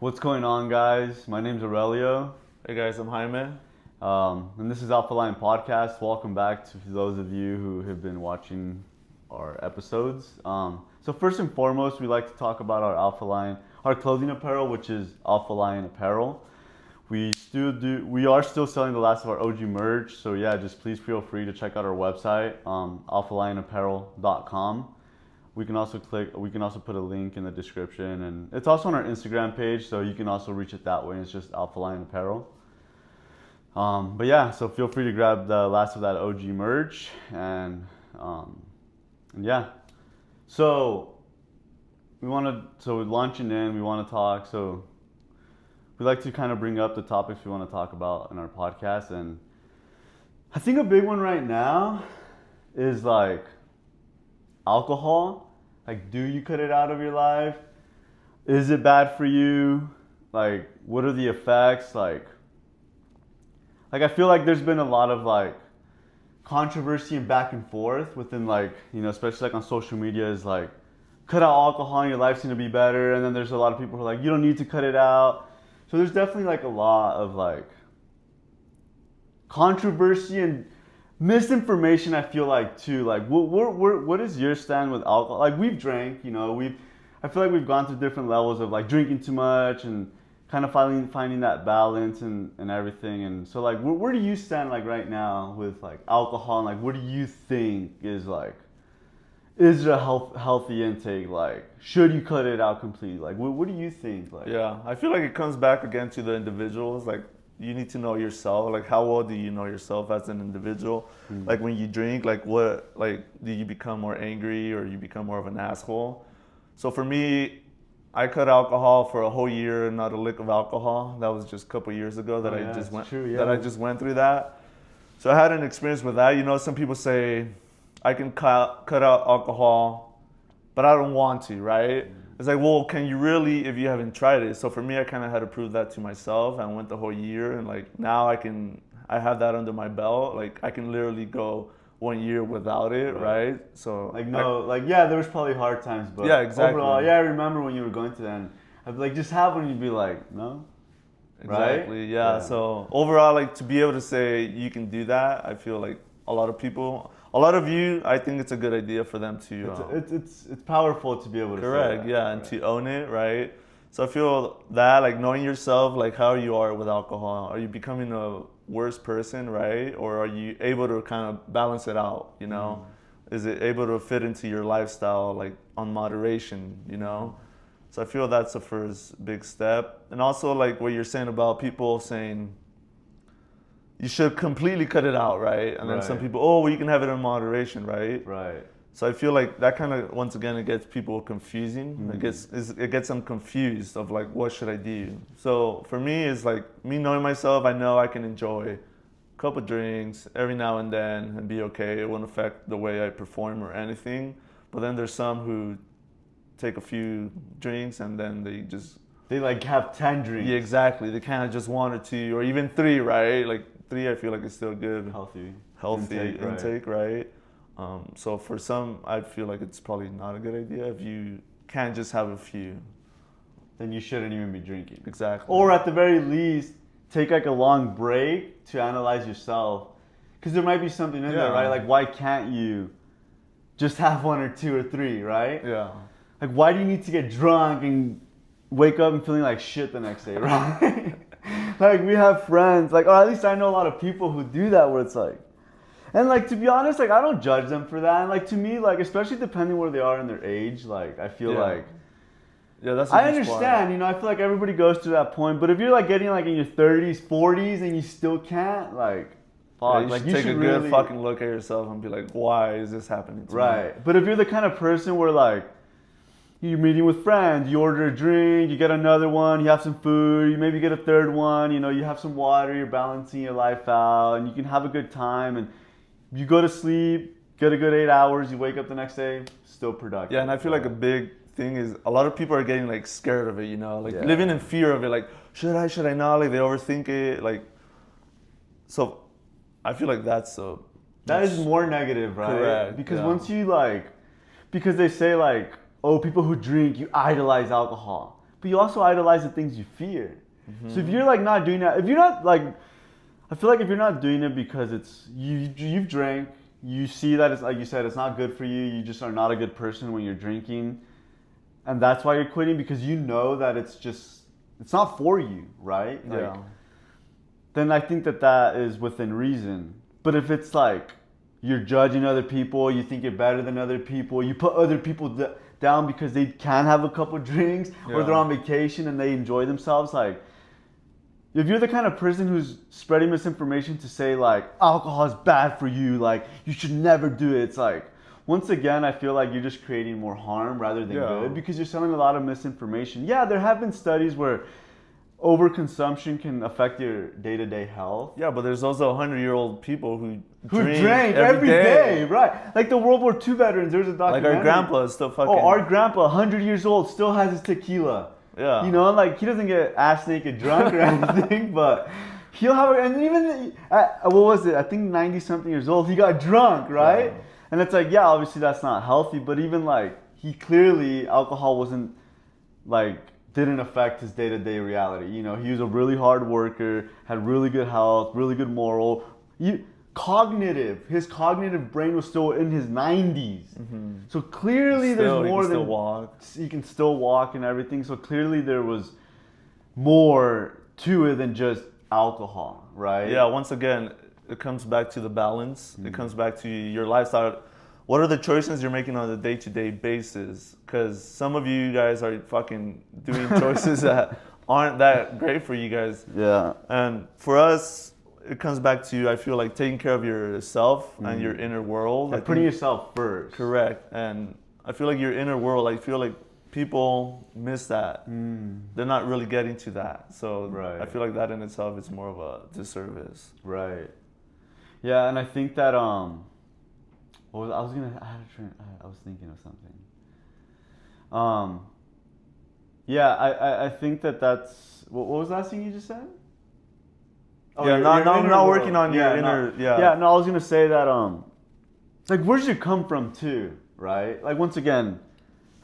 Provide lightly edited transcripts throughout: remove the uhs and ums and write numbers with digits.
What's going on, guys? My name's Aurelio, Hey guys, I'm Jaime. and this is Alpha Line Podcast. Welcome back to those of you who have been watching our episodes. So first and foremost, we like to talk about our clothing apparel, which is Alpha Line Apparel. We are still selling the last of our OG merch. So yeah, just please feel free to check out our website, alphalineapparel.com. We can also put a link in the description, and it's also on our Instagram page, so you can also reach it that way. It's just Alpha Line Apparel. But yeah, so feel free to grab the last of that OG merch, and yeah. So we're launching in. We want to talk. So we like to kind of bring up the topics we want to talk about in our podcast, and I think a big one right now is like alcohol. Like, do you cut it out of your life? Is it bad for you? Like, what are the effects? Like I feel like there's been a lot of like controversy and back and forth within, like, especially like on social media, is like, cut out alcohol and your life's gonna be better. And then there's a lot of people who are like, you don't need to cut it out. So there's definitely like a lot of like controversy and misinformation, I feel like, too. Like, what is your stand with alcohol? Like, we've drank, I feel like we've gone through different levels of like drinking too much and kind of finding that balance and everything. And so like, where do you stand like right now with like alcohol, and like what do you think is it a healthy intake? Like, should you cut it out completely? Like, what do you think? Like, Yeah, I feel like it comes back again to the individuals. Like, you need to know yourself. Like, how well do you know yourself as an individual? Mm. Like, when you drink, like, do you become more angry or you become more of an asshole? So for me, I cut alcohol for a whole year, not a lick of alcohol. That was just a couple years ago that I just went through that. So I had an experience with that. Some people say I can cut out alcohol, but I don't want to, right? It's like, well, can you really if you haven't tried it? So for me, I kind of had to prove that to myself. I went the whole year, and like now I have that under my belt. Like, I can literally go 1 year without it, right? So yeah, there was probably hard times, but yeah, exactly. Overall, yeah, I remember when you were going to that, and I'd be like, just have one, you'd be like, no, exactly, right? Yeah. So overall, like, to be able to say you can do that, I feel like a lot of you, I think it's a good idea for them to. It's powerful to be able to correct, say that. yeah, and to own it, right? So I feel that, like, knowing yourself, like how you are with alcohol, are you becoming a worse person, right? Or are you able to kind of balance it out, Is it able to fit into your lifestyle, like, on moderation, So I feel that's the first big step. And also, like, what you're saying about people saying you should completely cut it out, right? And then some people, well, you can have it in moderation, right? Right. So I feel like that kind of, once again, it gets people confusing. Mm-hmm. It gets them confused of like, what should I do? So for me, it's like, me knowing myself, I know I can enjoy a couple drinks every now and then and be okay. It won't affect the way I perform or anything. But then there's some who take a few drinks and then they like have 10 drinks. Yeah, exactly. They kind of just 1 or 2 or even 3, right? Like 3, I feel like it's still good. Healthy intake, right? So for some, I feel like it's probably not a good idea if you can't just have a few. Then you shouldn't even be drinking. Exactly. Or at the very least, take like a long break to analyze yourself. Because there might be something in there, right? Like, why can't you just have 1 or 2 or 3, right? Yeah. Like, why do you need to get drunk and wake up and feeling like shit the next day, right? Like, we have friends, like, or at least I know a lot of people who do that, where it's like, and like, to be honest, like, I don't judge them for that. And like, to me, like, especially depending where they are in their age, like, I feel like, yeah, that's. I understand, I feel like everybody goes to that point. But if you're like getting like in your 30s, 40s, and you still can't, like, fuck, you should take a good fucking look at yourself and be like, why is this happening to me? Right. But if you're the kind of person where like, you're meeting with friends, you order a drink, you get another one, you have some food, you maybe get a third one, you have some water, you're balancing your life out, and you can have a good time, and you go to sleep, get a good 8 hours, you wake up the next day, still productive. Yeah, and I feel like a big thing is a lot of people are getting like scared of it, living in fear of it, like, should I not, like, they overthink it, like, so I feel like that is more negative, right? Correct. Because once you because they say like, oh, people who drink, you idolize alcohol. but you also idolize the things you fear. So if you're like not doing that, if you're not like, I feel like if you're not doing it because it's you've drank, you see that it's like you said, it's not good for you. You just are not a good person when you're drinking, and that's why you're quitting, because you know that it's not for you, right? Like, Yeah. then I think that is within reason. But if it's like you're judging other people, you think you're better than other people, you put other people down because they can have a couple drinks, or they're on vacation and they enjoy themselves, like, if you're the kind of person who's spreading misinformation to say like alcohol is bad for you, like you should never do it, it's like, once again, I feel like you're just creating more harm rather than good, because you're selling a lot of misinformation. Yeah, there have been studies where overconsumption can affect your day-to-day health. Yeah, but there's also 100-year-old people who drank every day, right? Like the World War II veterans. There's a documentary. Like our grandpa is still fucking. Oh, our grandpa, 100 years old, still has his tequila. Yeah. You know, like he doesn't get ass naked drunk or anything, but he'll have. And even what was it? I think 90 something years old, he got drunk, right? Yeah. And it's like, yeah, obviously that's not healthy, but even like he clearly, alcohol wasn't like, didn't affect his day-to-day reality. You know, he was a really hard worker, had really good health, really good moral. His cognitive brain was still in his 90s. So clearly there's more than... He can still walk and everything. So clearly there was more to it than just alcohol, right? Yeah, once again, it comes back to the balance. It comes back to your lifestyle. What are the choices you're making on a day-to-day basis? Because some of you guys are fucking doing choices that aren't that great for you guys. Yeah. And for us, it comes back to, I feel like, taking care of yourself and your inner world. Like putting yourself first. Correct. And I feel like your inner world, I feel like people miss that. They're not really getting to that. So I feel like that in itself is more of a disservice. Right. Yeah, and I think that I was thinking of something. Yeah, I think that's what was the last thing you just said? Oh, yeah, not working on your inner. Yeah, no, I was gonna say that like, where does it come from too, right? Like, once again,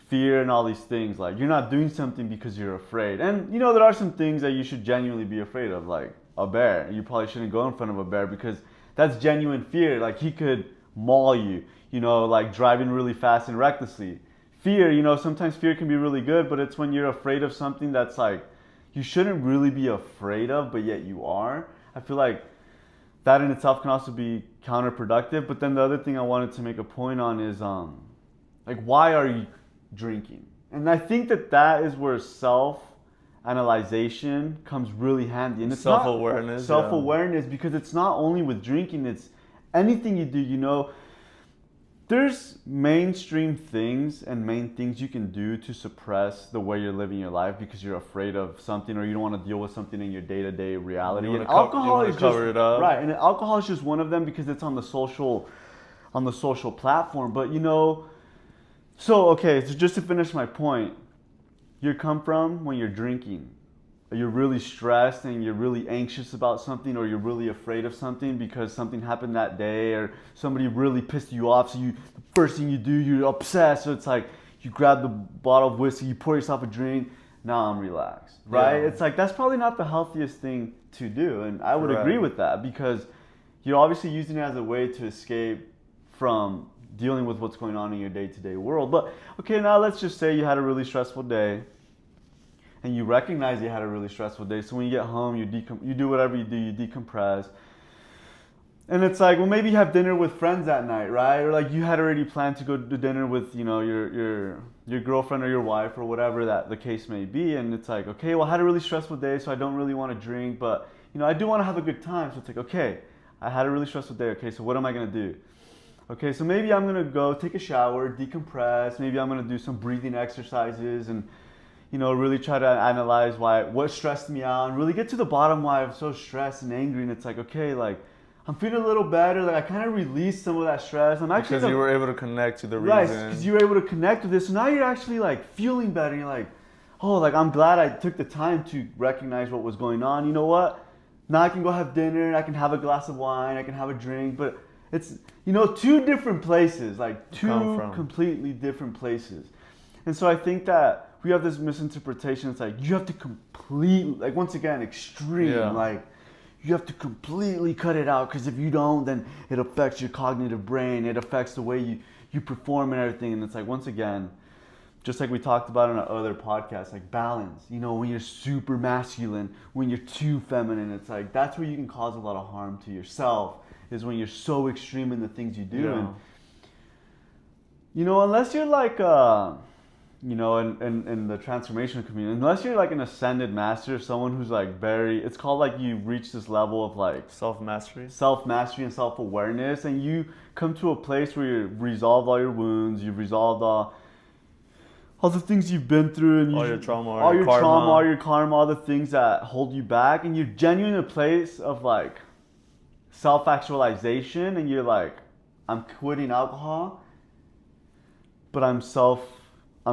fear and all these things. Like, you're not doing something because you're afraid, and you know there are some things that you should genuinely be afraid of, like a bear. You probably shouldn't go in front of a bear because that's genuine fear. Like, he could maul you, you know, like driving really fast and recklessly. Fear, you know, sometimes fear can be really good, but it's when you're afraid of something that's like you shouldn't really be afraid of, but yet you are. I feel like that in itself can also be counterproductive. But then the other thing I wanted to make a point on is like, why are you drinking? And I think that is where self-analyzation comes really handy. And it's self-awareness. Self-awareness, because it's not only with drinking, it's anything you do, you know. There's mainstream things and main things you can do to suppress the way you're living your life because you're afraid of something, or you don't want to deal with something in your day-to-day reality. And alcohol is cover it up. Right, and alcohol is just one of them because it's on the social platform. But you know, so just to finish my point, you come from when you're drinking. You're really stressed and you're really anxious about something, or you're really afraid of something because something happened that day, or somebody really pissed you off. So the first thing you do, you're obsessed. So it's like you grab the bottle of whiskey, you pour yourself a drink. Now I'm relaxed, right? Yeah. It's like that's probably not the healthiest thing to do, and I would agree with that, because you're obviously using it as a way to escape from dealing with what's going on in your day-to-day world. But okay, now let's just say you had a really stressful day. And you recognize you had a really stressful day. So when you get home, you do whatever you do, you decompress. And it's like, well, maybe you have dinner with friends that night, right? Or like you had already planned to go to dinner with, you know, your girlfriend or your wife or whatever that the case may be. And it's like, okay, well, I had a really stressful day, so I don't really want to drink, but you know, I do want to have a good time. So it's like, okay, I had a really stressful day. Okay, so what am I gonna do? Okay, so maybe I'm gonna go take a shower, decompress. Maybe I'm gonna do some breathing exercises and, you know, really try to analyze what stressed me out and really get to the bottom why I'm so stressed and angry. And it's like, okay, like I'm feeling a little better. Like I kind of released some of that stress. I'm actually because you were able to connect to the reason. Right, because you were able to connect with this. So now you're actually like feeling better. You're like, oh, like I'm glad I took the time to recognize what was going on. You know what? Now I can go have dinner. I can have a glass of wine. I can have a drink. But it's, you know, two different places, like two completely different places. And so I think that we have this misinterpretation. It's like you have to completely, like once again, extreme. Yeah. Like you have to completely cut it out because if you don't, then it affects your cognitive brain. It affects the way you perform and everything. And it's like once again, just like we talked about in our other podcasts, like balance. You know, when you're super masculine, when you're too feminine, it's like that's where you can cause a lot of harm to yourself. Is when you're so extreme in the things you do. Yeah. And you know, unless you're like you know, in the transformation community, unless you're like an ascended master, someone who's like very, it's called like you reach this level of like Self-mastery. and self-awareness, and you come to a place where you've resolved all your wounds, you've resolved all the things you've been through, and All your trauma, all your karma. trauma, all your karma, all the things that hold you back, and you're genuinely in a place of like self-actualization, and you're like, I'm quitting alcohol, but I'm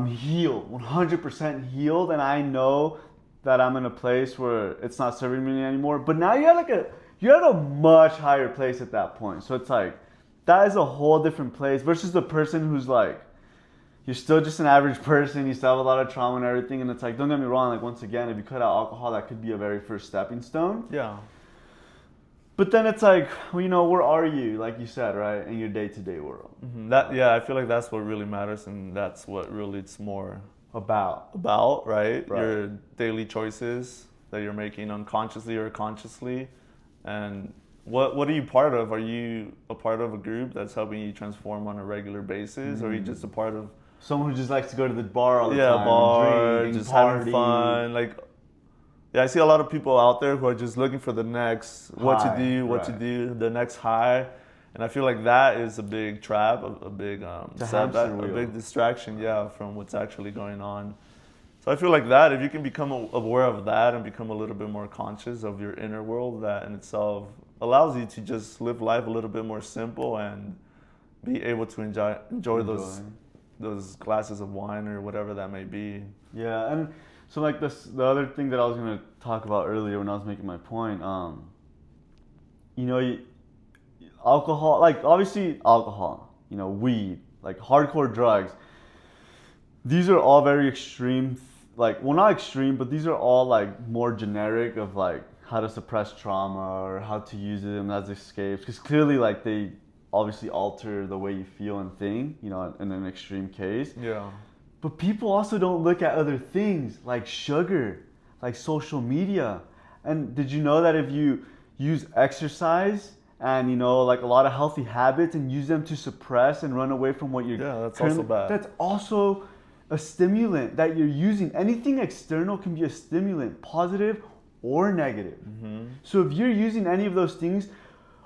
healed, 100% healed, and I know that I'm in a place where it's not serving me anymore. But now you're at a much higher place at that point. So it's like, that is a whole different place versus the person who's like, you're still just an average person, you still have a lot of trauma and everything, and it's like, don't get me wrong, like once again, if you cut out alcohol, that could be a very first stepping stone. Yeah. But then it's like, well, you know, where are you, like you said, right, in your day-to-day world? Mm-hmm. I feel like that's what really matters, and that's what really it's more About, right? Right. Your daily choices that you're making unconsciously or consciously, and what are you part of? Are you a part of a group that's helping you transform on a regular basis, or are you just a part of someone who just likes to go to the bar all the time, bar, and drink, just party. having fun, like. Yeah, I see a lot of people out there who are just looking for the next what High, to do, the next high, and I feel like that is a big trap, a big setback, a big distraction, from what's actually going on. So I feel like that if you can become aware of that and become a little bit more conscious of your inner world, that in itself allows you to just live life a little bit more simple and be able to enjoy those glasses of wine or whatever that may be. Yeah, and so like the other thing that I was gonna talk about earlier when I was making my point, you know, alcohol, like obviously alcohol, you know, weed, like hardcore drugs. These are all very extreme, like, well, not extreme, but these are all like more generic of like how to suppress trauma or how to use them as escapes, because clearly like they obviously alter the way you feel and think, you know, in an extreme case. Yeah. But people also don't look at other things like sugar, like social media. And did you know that if you use exercise and, you know, like a lot of healthy habits and use them to suppress and run away from what you're... Yeah, that's also bad. That's also a stimulant that you're using. Anything external can be a stimulant, positive or negative. Mm-hmm. So if you're using any of those things,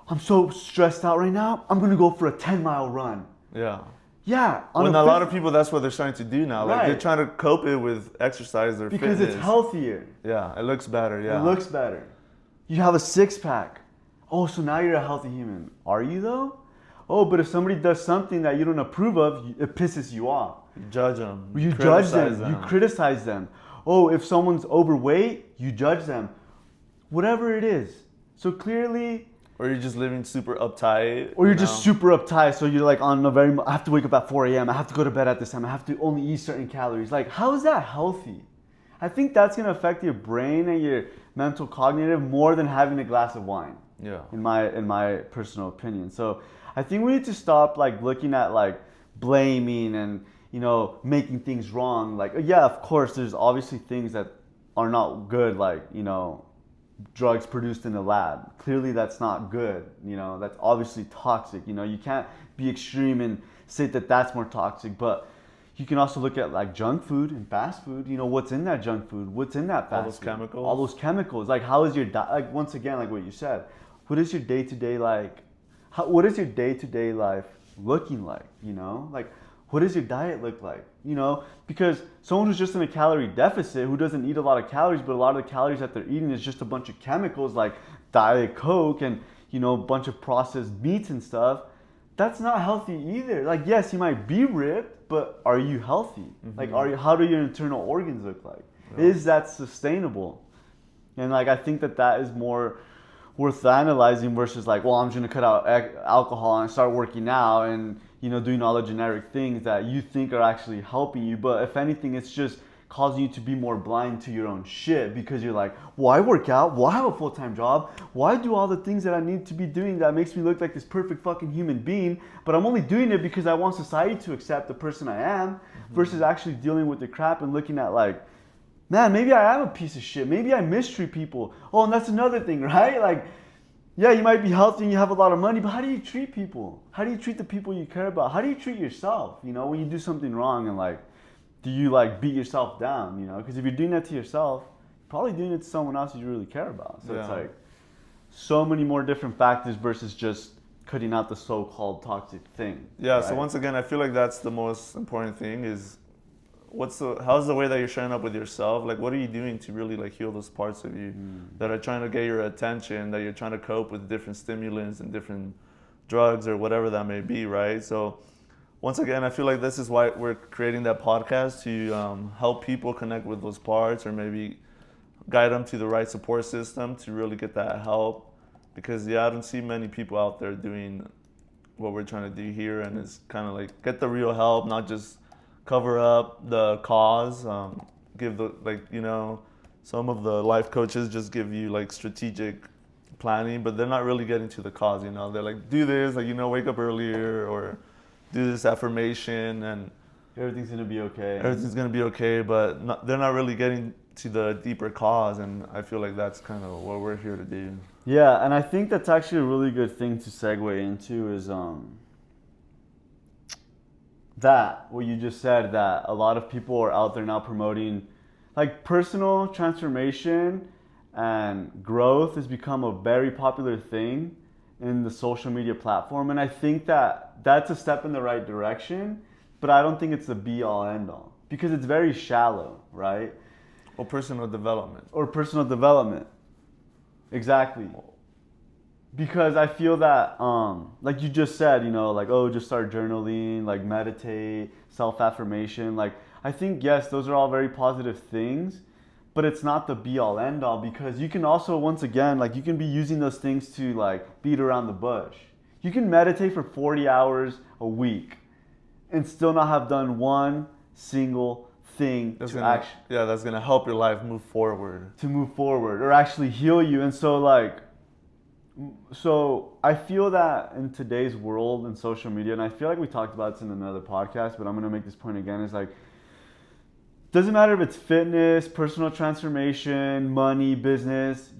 I'm so stressed out right now, I'm going to go for a 10-mile run. Yeah. Yeah. When a lot of people, that's what they're starting to do now. Like Right. they're trying to cope it with exercise or because fitness. it's healthier. Yeah, it looks better. Yeah, It looks better. You have a six-pack. Oh, so now you're a healthy human. Are you though? Oh, but if somebody does something that you don't approve of, it pisses you off. You judge them. You judge them. You criticize them. Oh, if someone's overweight, you judge them. Whatever it is. So clearly... Or you're just living super uptight. Or you're just super uptight, so you're like on a very... I have to wake up at 4 a.m. I have to go to bed at this time. I have to only eat certain calories. Like, how is that healthy? I think that's going to affect your brain and your mental cognitive more than having a glass of wine. Yeah. In my personal opinion. So I think we need to stop like looking at like blaming and, you know, making things wrong. Like, yeah, of course, there's obviously things that are not good, like, you know, drugs produced in the lab. Clearly that's not good. You know, that's obviously toxic. You know, you can't be extreme and say that that's more toxic, but you can also look at like junk food and fast food. You know, what's in that junk food? What's in that fast food? Chemicals. All those chemicals. Like, how is your diet? Like, once again, like what you said, what is your day-to-day like? What is your day-to-day life looking like? You know, like, what does your diet look like? You know, because someone who's just in a calorie deficit, who doesn't eat a lot of calories, but a lot of the calories that they're eating is just a bunch of chemicals like Diet Coke and, you know, a bunch of processed meats and stuff. That's not healthy either. Like, yes, you might be ripped, but are you healthy? Mm-hmm. Like, how do your internal organs look like? Yeah. Is that sustainable? And like, I think that is more worth analyzing versus like, well, I'm just gonna cut out alcohol and start working out and, you know, doing all the generic things that you think are actually helping you. But if anything, it's just causing you to be more blind to your own shit because you're like, well, I work out, well, I have a full-time job, well, I do all the things that I need to be doing that makes me look like this perfect fucking human being, but I'm only doing it because I want society to accept the person I am, versus actually dealing with the crap and looking at like, man, maybe I am a piece of shit, maybe I mistreat people. Oh, and that's another thing, right? Like, yeah, you might be healthy and you have a lot of money, but how do you treat people? How do you treat the people you care about? How do you treat yourself? You know, when you do something wrong, and like, do you like beat yourself down? You know, because if you're doing that to yourself, you're probably doing it to someone else you really care about. So it's like so many more different factors versus just cutting out the so-called toxic thing. Yeah. Right? So once again, I feel like that's the most important thing is how's the way that you're showing up with yourself? Like, what are you doing to really like heal those parts of you that are trying to get your attention, that you're trying to cope with different stimulants and different drugs or whatever that may be, right? So once again, I feel like this is why we're creating that podcast to help people connect with those parts, or maybe guide them to the right support system to really get that help. Because I don't see many people out there doing what we're trying to do here, and it's kind of like get the real help, not just cover up the cause. Give the some of the life coaches just give you like strategic planning, but they're not really getting to the cause. They're like, do this, like wake up earlier, or do this affirmation, and everything's gonna be okay. Everything's gonna be okay, but they're not really getting to the deeper cause, and I feel like that's kind of what we're here to do. Yeah, and I think that's actually a really good thing to segue into is that what you just said, that a lot of people are out there now promoting like personal transformation and growth has become a very popular thing in the social media platform, and I think that that's a step in the right direction, but I don't think it's the be all end all because it's very shallow, right? Or personal development. Exactly. Because I feel that, like you just said, like, oh, just start journaling, like meditate, self-affirmation. Like, I think, yes, those are all very positive things, but it's not the be-all, end-all, because you can also, once again, like, you can be using those things to, like, beat around the bush. You can meditate for 40 hours a week and still not have done one single thing that's going to help your life move forward. To move forward or actually heal you. And so, like, I feel that in today's world and social media, and I feel like we talked about this in another podcast, but I'm going to make this point again, is like, doesn't matter if it's fitness, personal transformation, money, business,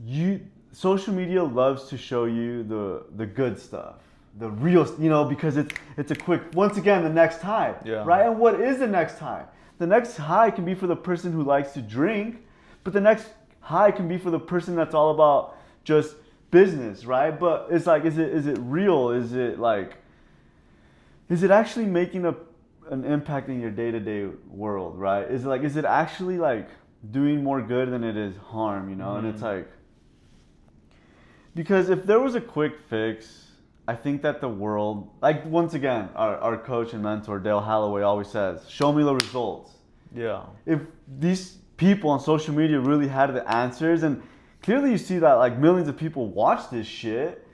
social media loves to show you the good stuff, the real, because it's a quick, once again, the next high, right? And what is the next high? The next high can be for the person who likes to drink, but the next high can be for the person that's all about just business, right? But it's like, is it real? Is it actually making an impact in your day-to-day world, right? Is it actually like doing more good than it is harm, And it's like, because if there was a quick fix, I think that the world, like, once again, our coach and mentor Dale Holloway always says, show me the results. Yeah. If these people on social media really had the answers, and clearly you see that like millions of people watch this shit,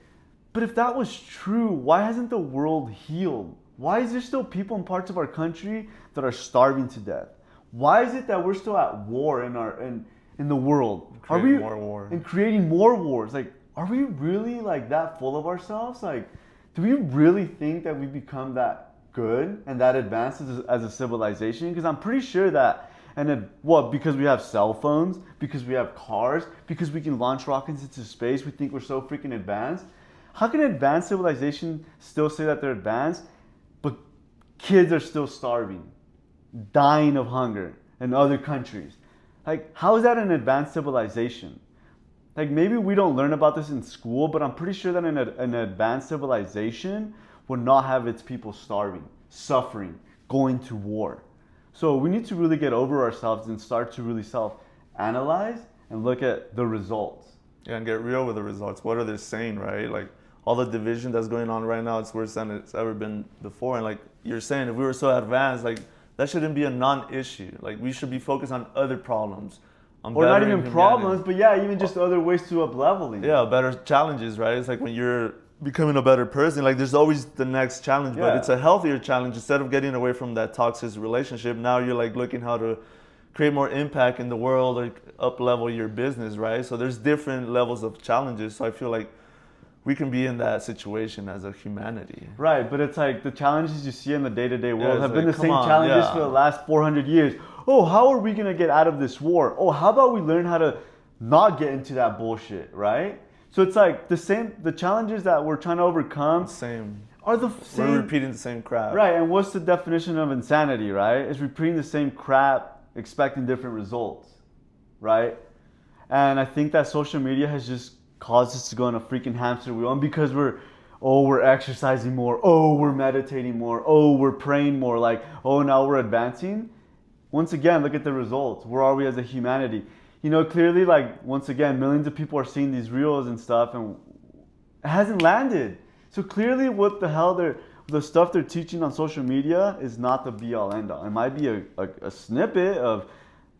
but if that was true, why hasn't the world healed? Why is there still people in parts of our country that are starving to death? Why is it that we're still at war in the world? Creating more war. And creating more wars. Like, are we really like that full of ourselves? Like, do we really think that we become that good and that advanced as a civilization? Because I'm pretty sure that, because we have cell phones, because we have cars, because we can launch rockets into space, we think we're so freaking advanced. How can advanced civilization still say that they're advanced, but kids are still starving, dying of hunger in other countries? Like, how is that an advanced civilization? Like, maybe we don't learn about this in school, but I'm pretty sure that an advanced civilization would not have its people starving, suffering, going to war. So we need to really get over ourselves and start to really self-analyze and look at the results. Yeah, and get real with the results. What are they saying, right? Like, all the division that's going on right now, it's worse than it's ever been before. And like you're saying, if we were so advanced, like, that shouldn't be a non-issue. Like, we should be focused on other problems. Or not even problems, but yeah, even just other ways to up-leveling. Yeah, better challenges, right? It's like when you're becoming a better person, like, there's always the next challenge, but it's a healthier challenge. Instead of getting away from that toxic relationship, now you're like looking how to create more impact in the world or up level your business, right? So there's different levels of challenges. So I feel like we can be in that situation as a humanity. Right, but it's like the challenges you see in the day-to-day world it's have like, been the come same on, challenges yeah. for the last 400 years. Oh, how are we going to get out of this war? Oh, how about we learn how to not get into that bullshit, right? So it's like the challenges that we're trying to overcome Same. are the same. We're repeating the same crap. Right, and what's the definition of insanity, right? It's repeating the same crap, expecting different results, right? And I think that social media has just caused us to go on a freaking hamster wheel. And because we're exercising more, we're meditating more, we're praying more, like, now we're advancing. Once again, look at the results. Where are we as a humanity? You know, clearly, like, once again, millions of people are seeing these reels and stuff, and it hasn't landed. So clearly what the hell the stuff they're teaching on social media is not the be all end all. It might be a snippet of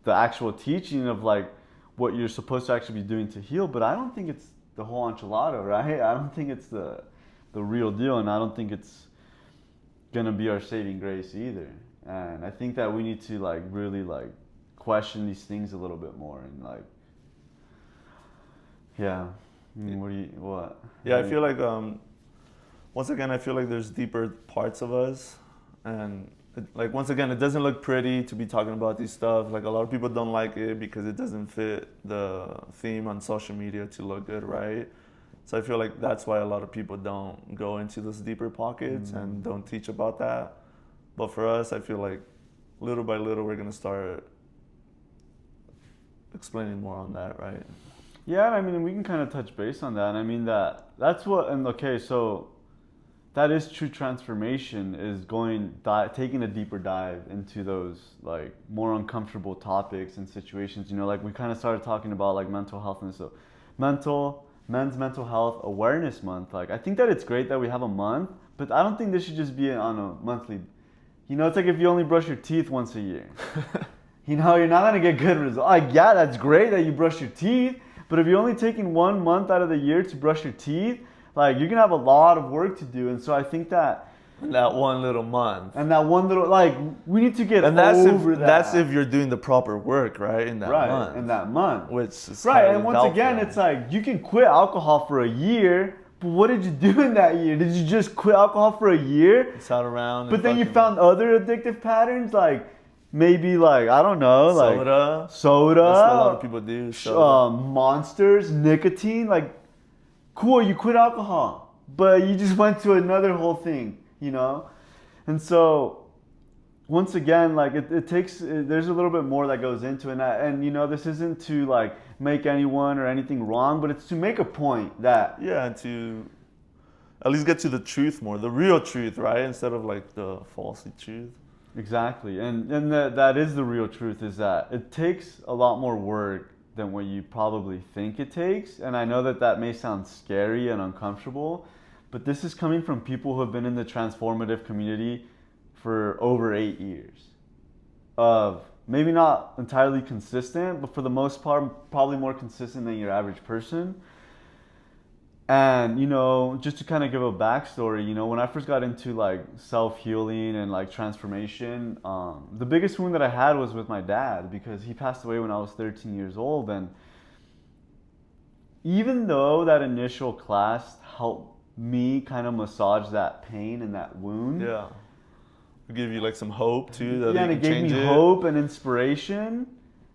the actual teaching of like what you're supposed to actually be doing to heal, but I don't think it's the whole enchilada, right? I don't think it's the real deal, and I don't think it's gonna be our saving grace either. And I think that we need to like really like question these things a little bit more and like, yeah. I mean, what? Yeah, I feel like once again, I feel like there's deeper parts of us, and like once again, it doesn't look pretty to be talking about these stuff. Like a lot of people don't like it because it doesn't fit the theme on social media to look good, right? So I feel like that's why a lot of people don't go into those deeper pockets and don't teach about that. But for us, I feel like little by little we're gonna start explaining more on that, right? Yeah, I mean, we can kind of touch base on that. And I mean that's what, and okay, so that is true transformation, is taking a deeper dive into those like more uncomfortable topics and situations. You know, like we kind of started talking about like mental health, and so men's mental health awareness month. Like I think that it's great that we have a month, but I don't think this should just be on a monthly. You know, it's like if you only brush your teeth once a year. You know, you're not gonna get good results. Like, yeah, that's great that you brush your teeth, but if you're only taking 1 month out of the year to brush your teeth, like you're gonna have a lot of work to do. And so I think that that one little month, and that one little, like, we need to get and that's over if, that. That's if you're doing the proper work, right? In that month. In that month. Which is right, and once doubtful. again, it's like you can quit alcohol for a year, but what did you do in that year? Did you just quit alcohol for a year? Sat around. But then you found other addictive patterns, like maybe like, I don't know, like soda. That's what a lot of people do. Monsters, nicotine. Like, cool, you quit alcohol, but you just went to another whole thing, you know? And so once again, like it takes, there's a little bit more that goes into it. And you know, this isn't to like make anyone or anything wrong, but it's to make a point that. Yeah, and to at least get to the truth more, the real truth, right? Instead of like the falsy truth. Exactly. And that is the real truth, is that it takes a lot more work than what you probably think it takes. And I know that may sound scary and uncomfortable, but this is coming from people who have been in the transformative community for over 8 years. Of maybe not entirely consistent, but for the most part, probably more consistent than your average person. And, you know, just to kind of give a backstory, you know, when I first got into like self-healing and like transformation, the biggest wound that I had was with my dad, because he passed away when I was 13 years old. And even though that initial class helped me kind of massage that pain and that wound. Yeah. Give you like some hope too. That and it gave me hope and inspiration.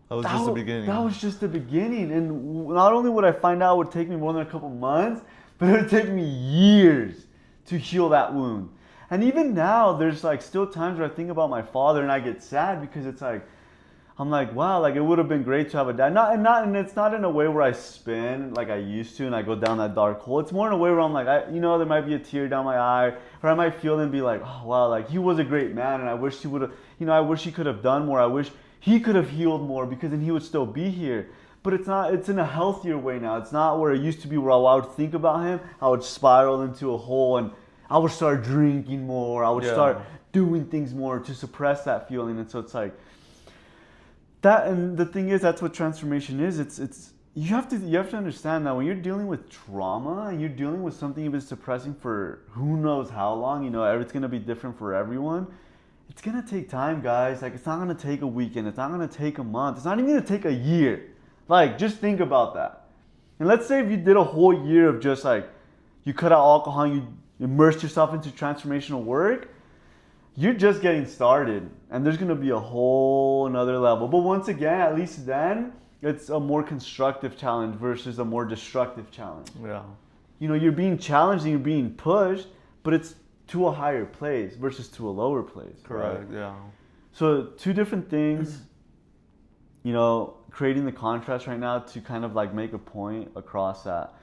That was just the beginning. That was just the beginning. And not only would I find out it would take me more than a couple months, but it would take me years to heal that wound. And even now, there's like still times where I think about my father and I get sad, because it's like, I'm like, wow, like it would have been great to have a dad. And it's not in a way where I spin like I used to and I go down that dark hole. It's more in a way where I'm like, there might be a tear down my eye, or I might feel and be like, oh wow, like he was a great man, and I wish he would have, I wish he could have done more. I wish he could have healed more, because then he would still be here. But it's not, it's in a healthier way now. It's not where it used to be, where I would think about him, I would spiral into a hole and I would start drinking more. I would start doing things more to suppress that feeling. And so it's like that. And the thing is, that's what transformation is. It's you have to understand that when you're dealing with trauma and you're dealing with something you've been suppressing for who knows how long, it's going to be different for everyone. it's gonna take time, guys. Like, it's not gonna take a weekend. It's not gonna take a month. It's not even gonna take a year. Like, just think about that. And let's say if you did a whole year of just like, you cut out alcohol, you immerse yourself into transformational work, you're just getting started. And there's gonna be a whole another level. But once again, at least then, it's a more constructive challenge versus a more destructive challenge. Yeah. You know, you're being challenged and you're being pushed, but it's to a higher place versus to a lower place. Correct. Right? Yeah. So two different things, you know, creating the contrast right now to kind of like make a point across that.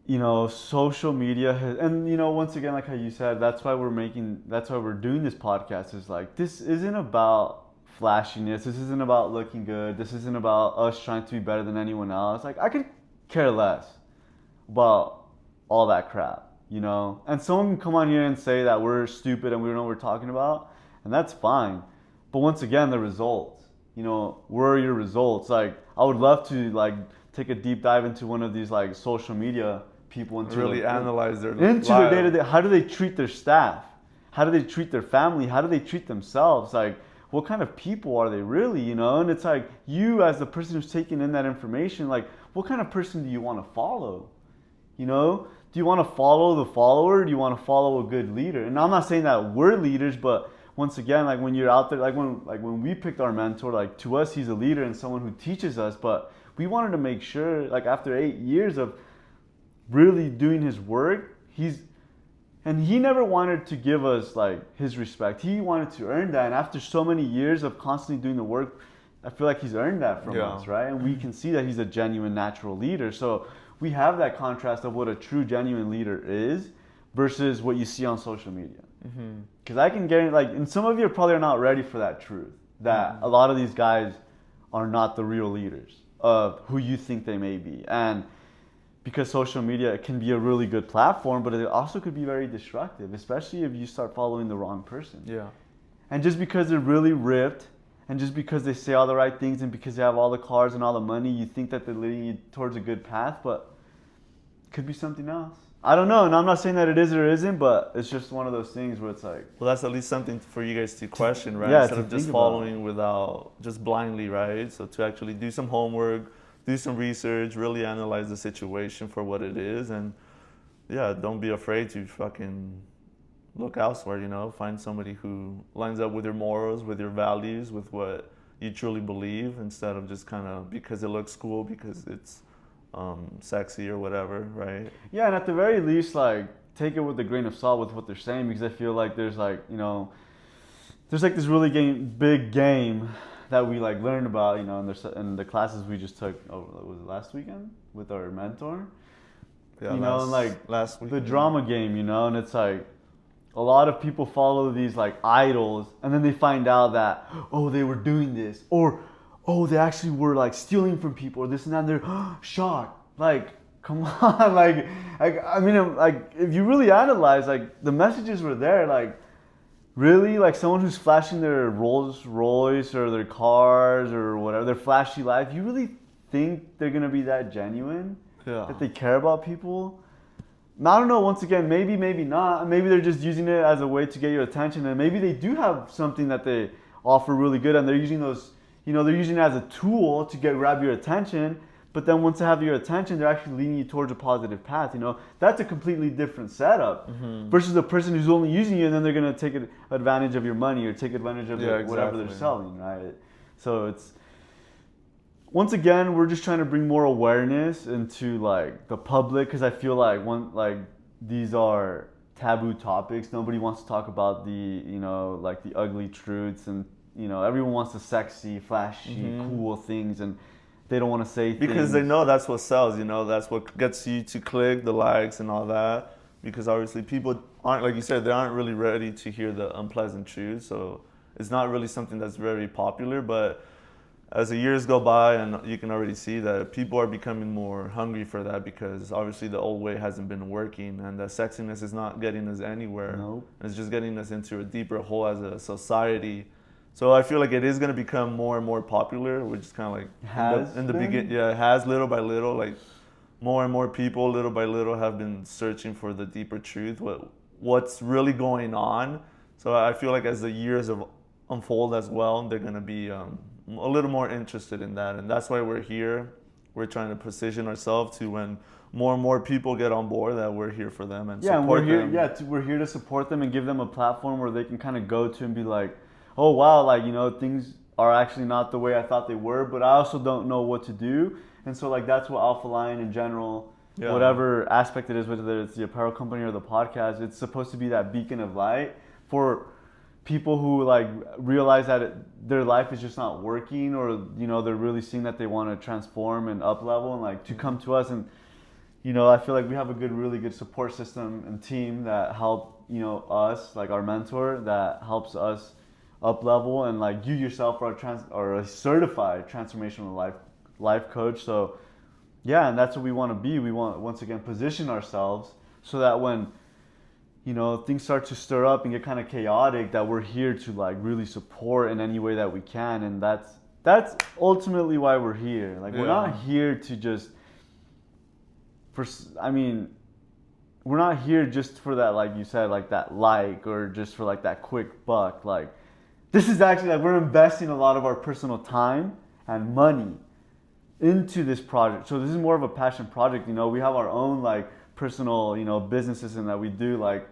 You know, social media has, and you know, once again, like how you said, that's why we're doing this podcast, is like, this isn't about flashiness. This isn't about looking good. This isn't about us trying to be better than anyone else. Like, I could care less about all that crap, you know? And someone can come on here and say that we're stupid and we don't know what we're talking about, and that's fine. But once again, the results, you know, where are your results? Like, I would love to like take a deep dive into one of these like social media people, into Really analyze their their day-to-day. How do they treat their staff? How do they treat their family? How do they treat themselves? Like, what kind of people are they really, you know? And it's like, you as the person who's taking in that information, like, what kind of person do you want to follow? You know, do you want to follow the follower? Or do you want to follow a good leader? And I'm not saying that we're leaders, but once again, like when you're out there, like when we picked our mentor, like to us, he's a leader and someone who teaches us. But we wanted to make sure, like after 8 years of really doing his work, and he never wanted to give us like his respect. He wanted to earn that. And after so many years of constantly doing the work, I feel like he's earned that from us, right? And we can see that he's a genuine natural leader. So we have that contrast of what a true, genuine leader is versus what you see on social media. Because I can guarantee, like, and some of you probably are not ready for that truth, that a lot of these guys are not the real leaders of who you think they may be. And because social media can be a really good platform, but it also could be very destructive, especially if you start following the wrong person. Yeah. And just because they're really ripped, and just because they say all the right things, and because they have all the cars and all the money, you think that they're leading you towards a good path, but it could be something else. I don't know, and I'm not saying that it is or isn't, but it's just one of those things where it's like... Well, that's at least something for you guys to question, right? Yeah, instead to of just think following without, just blindly, right? So to actually do some homework, do some research, really analyze the situation for what it is, and yeah, don't be afraid to fucking look elsewhere, you know? Find somebody who lines up with your morals, with your values, with what you truly believe, instead of just kind of because it looks cool, because it's sexy or whatever, right? Yeah, and at the very least, like, take it with a grain of salt with what they're saying, because I feel like there's like, you know, there's like this really big game that we like learned about, you know, in the classes we just took, was it last weekend with our mentor? Yeah, you know, and like last week, the drama game, you know, and it's like a lot of people follow these like idols, and then they find out that, oh, they were doing this, or oh, they actually were like stealing from people, or this and that, and they're shocked. Like, come on, like I mean, like if you really analyze, like the messages were there, like really, like someone who's flashing their Rolls Royce or their cars or whatever, their flashy life, you really think they're gonna be that genuine? Yeah. That they care about people? I don't know, once again, maybe not. Maybe they're just using it as a way to get your attention, and maybe they do have something that they offer really good, and they're using those, you know, they're using it as a tool to grab your attention, but then once they have your attention, they're actually leading you towards a positive path, you know? That's a completely different setup versus a person who's only using you, and then they're going to take advantage of your money or take advantage of whatever they're selling, right? So it's, once again, we're just trying to bring more awareness into like the public, because I feel like these are taboo topics. Nobody wants to talk about the, you know, like the ugly truths, and you know, everyone wants the sexy, flashy, cool things, and they don't want to say things. Because they know that's what sells, you know, that's what gets you to click the likes and all that. Because obviously people aren't, like you said, they aren't really ready to hear the unpleasant truth. So it's not really something that's very popular. But as the years go by, and you can already see that people are becoming more hungry for that, because obviously the old way hasn't been working, and the sexiness is not getting us anywhere. Nope. It's just getting us into a deeper hole as a society. So I feel like it is going to become more and more popular, which is kind of like in the beginning. Yeah, it has, little by little, like more and more people little by little have been searching for the deeper truth, what's really going on. So I feel like as the years unfold as well, they're going to be a little more interested in that. And that's why we're here. We're trying to position ourselves to when more and more people get on board that we're here for them and Yeah, and support we're here. them. Yeah, we're here to support them and give them a platform where they can kind of go to and be like, oh wow, like things are actually not the way I thought they were, but I also don't know what to do. And so like that's what Alpha Lion in general, whatever aspect it is, whether it's the apparel company or the podcast, it's supposed to be that beacon of light for people who like realize that their life is just not working, or they're really seeing that they want to transform and up level, and like to come to us. And I feel like we have a really good support system and team that help us, like our mentor that helps us up level, and like you yourself are a certified transformational life coach. So yeah, and that's what we want to be. We want, once again, position ourselves so that when things start to stir up and get kind of chaotic, that we're here to like really support in any way that we can. And that's ultimately why we're here. Like we're not here to just we're not here just for that, like you said, like that or just for like that quick buck. Like this is actually like we're investing a lot of our personal time and money into this project. So this is more of a passion project. We have our own like personal businesses and that we do like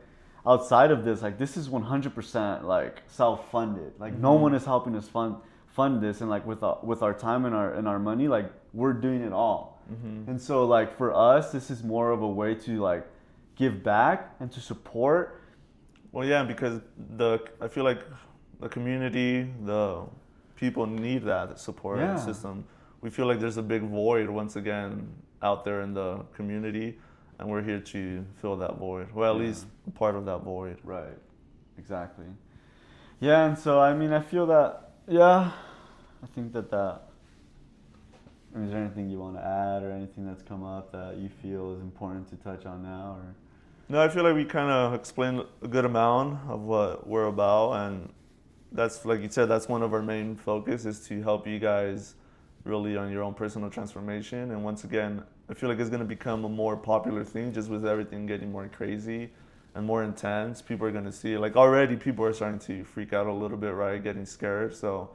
outside of this. Like this is 100% like self-funded. Like no one is helping us fund this, and like with our time and our money, like we're doing it all. And so like for us, this is more of a way to like give back and to support. Well, yeah, because I feel like the community, the people need that support system. We feel like there's a big void once again out there in the community, and we're here to fill that void. Well, at least part of that void. Right. Exactly. Yeah, and so I feel that I think that. Is there anything you want to add or anything that's come up that you feel is important to touch on now? Or no, I feel like we kind of explained a good amount of what we're about, and that's, like you said, that's one of our main focus is to help you guys really on your own personal transformation. And once again, I feel like it's going to become a more popular thing just with everything getting more crazy and more intense. People are going to see it. Like already people are starting to freak out a little bit, right? Getting scared. So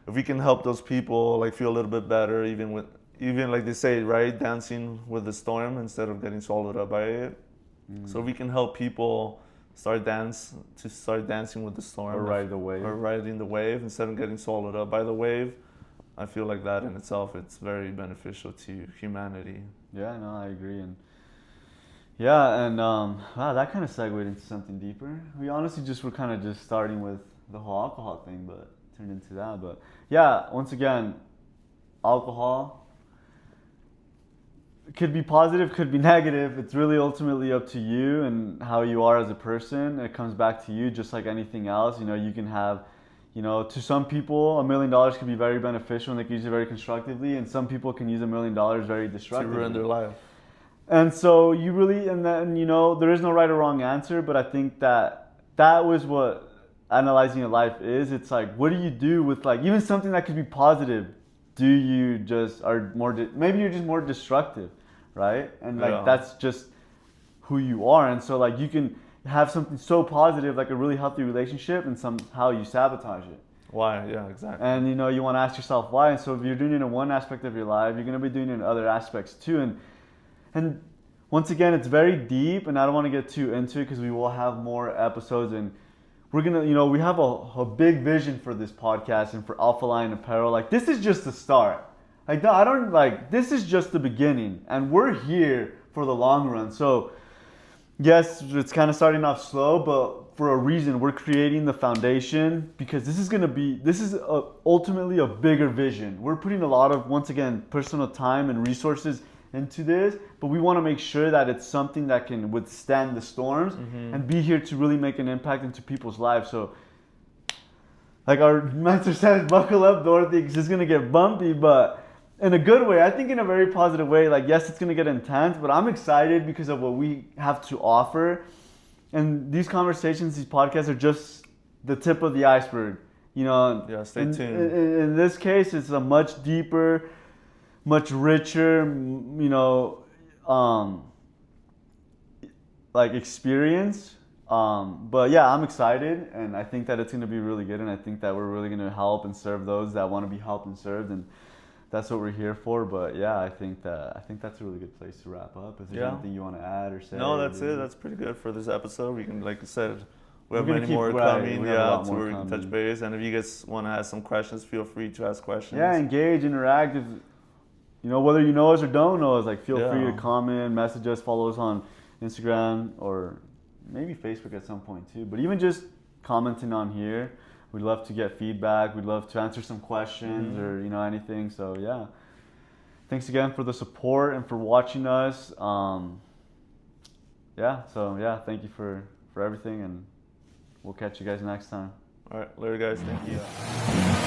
if we can help those people like feel a little bit better, even like they say, right, dancing with the storm instead of getting swallowed up by it. So we can help people start dancing with the storm, or riding the wave instead of getting swallowed up by the wave. I feel like that in itself, it's very beneficial to humanity. Yeah, no, I agree. And wow, that kind of segued into something deeper. We honestly were kind of just starting with the whole alcohol thing, but turned into that. But yeah, once again, alcohol could be positive, could be negative. It's really ultimately up to you and how you are as a person. It comes back to you, just like anything else. You can have, to some people, $1 million can be very beneficial and they can use it very constructively, and some people can use $1 million very destructively. To ruin their life. And so there is no right or wrong answer, but I think that was what analyzing your life is. It's like, what do you do with like even something that could be positive? Do you just maybe you're just more destructive, right? And like that's just who you are. And so like you can have something so positive, like a really healthy relationship, and somehow you sabotage it. Why? Yeah, exactly. And you want to ask yourself why. And so if you're doing it in one aspect of your life, you're going to be doing it in other aspects too. And once again, it's very deep, and I don't want to get too into it because we will have more episodes, and we're gonna, we have a big vision for this podcast and for Alpha Lion Apparel. Like this is just the start. Like this is just the beginning, and we're here for the long run. So yes, it's kind of starting off slow, but for a reason. We're creating the foundation because this is ultimately a bigger vision. We're putting a lot of, once again, personal time and resources into this, but we want to make sure that it's something that can withstand the storms and be here to really make an impact into people's lives. So like our mentor says, buckle up, Dorothy, because it's going to get bumpy, but in a good way. I think in a very positive way. Like, yes, it's going to get intense, but I'm excited because of what we have to offer. And these conversations, these podcasts are just the tip of the iceberg. Yeah, stay tuned. In this case, it's a much deeper, much richer, like experience But yeah, I'm excited, and I think that it's going to be really good, and I think that we're really going to help and serve those that want to be helped and served, and that's what we're here for. But yeah, I think that's a really good place to wrap up. Is there anything you want to add or say? No, that's it. That's pretty good for this episode. We can, like I said, we have We're gonna many keep- more right, coming. we have a Yeah, lot to more where we can touch coming. base. And if you guys want to ask some questions, feel free to ask questions. Yeah, engage, interact. If, whether you know us or don't know us, like feel free to Yeah. comment, message us, follow us on Instagram or maybe Facebook at some point too. But even just commenting on here, we'd love to get feedback. We'd love to answer some questions or anything. So yeah, thanks again for the support and for watching us. Thank you for everything, and we'll catch you guys next time. All right, later, guys. Thank you.